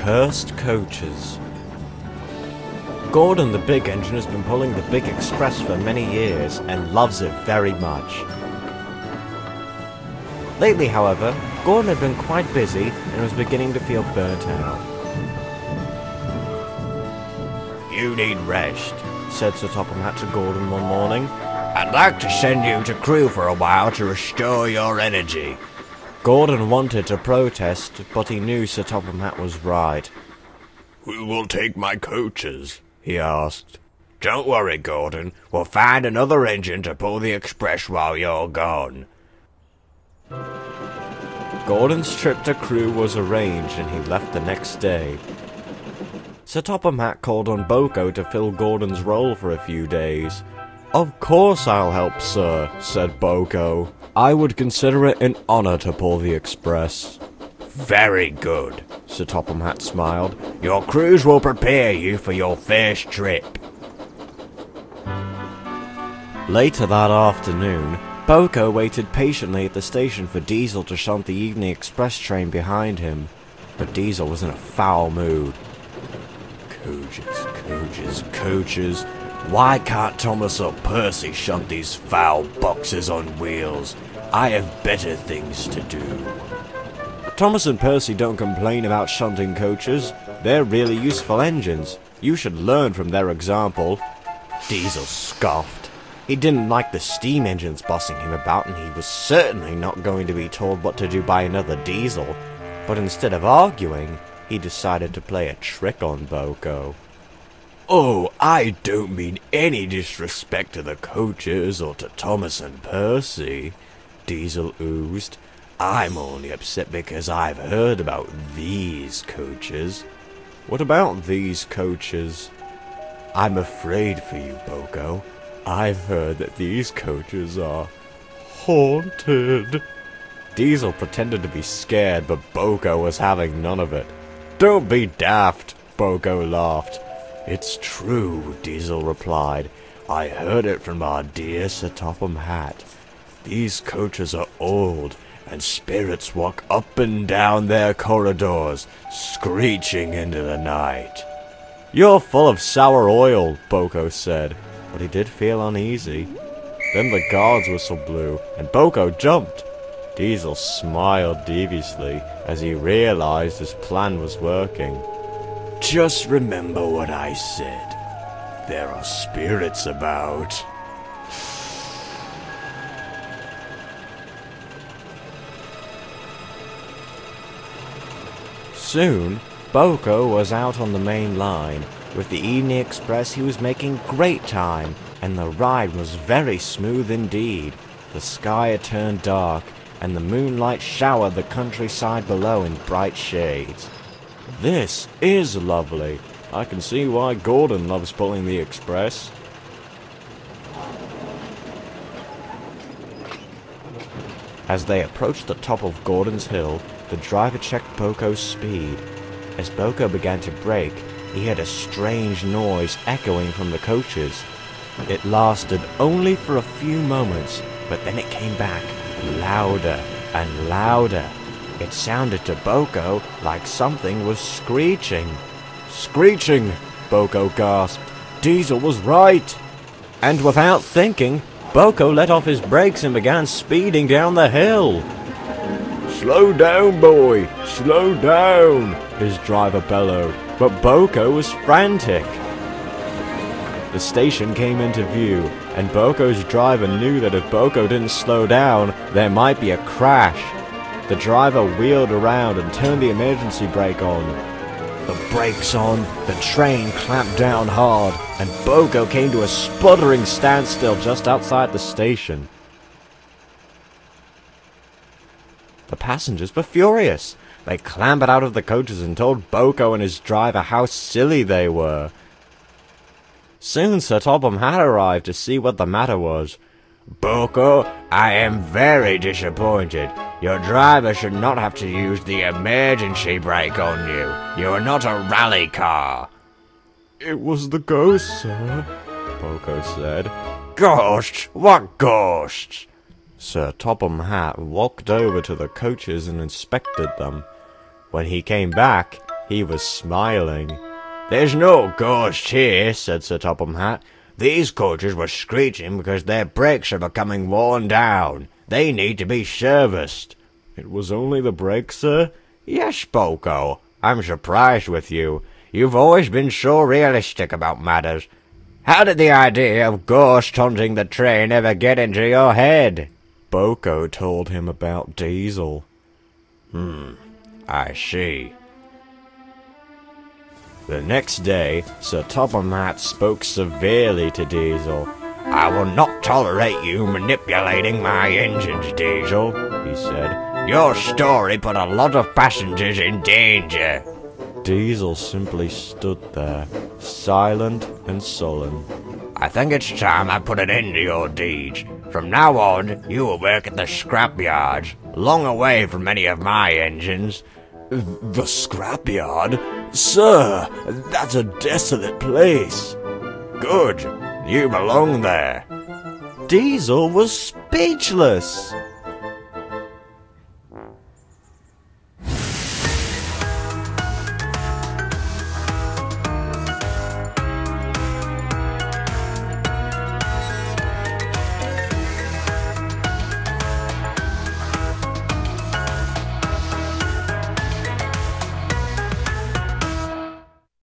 Cursed Coaches. Gordon the Big Engine has been pulling the Big Express for many years and loves it very much. Lately, however, Gordon had been quite busy and was beginning to feel burnt out. "You need rest," said Sir Topham Hatt to Gordon one morning. "I'd like to send you to Crewe for a while to restore your energy." Gordon wanted to protest, but he knew Sir Topham Hatt was right. "Who will take my coaches?" he asked. "Don't worry, Gordon. We'll find another engine to pull the express while you're gone." Gordon's trip to Crewe was arranged and he left the next day. Sir Topham Hatt called on Boko to fill Gordon's role for a few days. "Of course I'll help, sir," said Boko. "I would consider it an honor to pull the express." "Very good," Sir Topham Hatt smiled. "Your crews will prepare you for your first trip." Later that afternoon, Boko waited patiently at the station for Diesel to shunt the evening express train behind him. But Diesel was in a foul mood. Coaches. Why can't Thomas or Percy shunt these foul boxes on wheels? I have better things to do. Thomas and Percy don't complain about shunting coaches. They're really useful engines. You should learn from their example. Diesel scoffed. He didn't like the steam engines bossing him about, and he was certainly not going to be told what to do by another Diesel. But instead of arguing, he decided to play a trick on Boko. "Oh, I don't mean any disrespect to the coaches or to Thomas and Percy," Diesel oozed. "I'm only upset because I've heard about these coaches." "What about these coaches?" "I'm afraid for you, Boko. I've heard that these coaches are haunted." Diesel pretended to be scared, but Boko was having none of it. "Don't be daft," Boko laughed. "It's true," Diesel replied. "I heard it from our dear Sir Topham Hatt. These coaches are old, and spirits walk up and down their corridors, screeching into the night." "You're full of sour oil," Boko said, but he did feel uneasy. Then the guard's whistle blew, and Boko jumped. Diesel smiled deviously as he realized his plan was working. "Just remember what I said. There are spirits about." Soon, Boko was out on the main line. With the evening express he was making great time, and the ride was very smooth indeed. The sky had turned dark, and the moonlight showered the countryside below in bright shades. "This is lovely. I can see why Gordon loves pulling the express." As they approached the top of Gordon's Hill, the driver checked Boko's speed. As Boko began to brake, he heard a strange noise echoing from the coaches. It lasted only for a few moments, but then it came back, louder and louder. It sounded to Boko like something was screeching. "Screeching!" Boko gasped. "Diesel was right!" And without thinking, Boko let off his brakes and began speeding down the hill. "Slow down, boy! Slow down!" his driver bellowed, but Boko was frantic. The station came into view, and Boko's driver knew that if Boko didn't slow down, there might be a crash. The driver wheeled around and turned the emergency brake on. The brakes on, the train clamped down hard, and Boko came to a sputtering standstill just outside the station. The passengers were furious. They clambered out of the coaches and told Boko and his driver how silly they were. Soon Sir Topham Hatt arrived to see what the matter was. "Boko, I am very disappointed. Your driver should not have to use the emergency brake on you. You are not a rally car." "It was the ghost, sir," Boko said. "Ghosts? What ghosts?" Sir Topham Hatt walked over to the coaches and inspected them. When he came back, He was smiling. "There's no ghost here," said Sir Topham Hatt. "These coaches were screeching because their brakes are becoming worn down. They need to be serviced." "It was only the brakes, sir?" "Yes, Boko. I'm surprised with you. You've always been so realistic about matters. How did the idea of ghost haunting the train ever get into your head?" Boko told him about Diesel. I see. The next day, Sir Topham Hatt spoke severely to Diesel. "I will not tolerate you manipulating my engines, Diesel," he said. "Your story put a lot of passengers in danger." Diesel simply stood there, silent and sullen. "I think it's time I put an end to your deeds. From now on, you will work at the scrapyards, long away from any of my engines." "The scrapyard? Sir, that's a desolate place." "Good. You belong there." Diesel was speechless.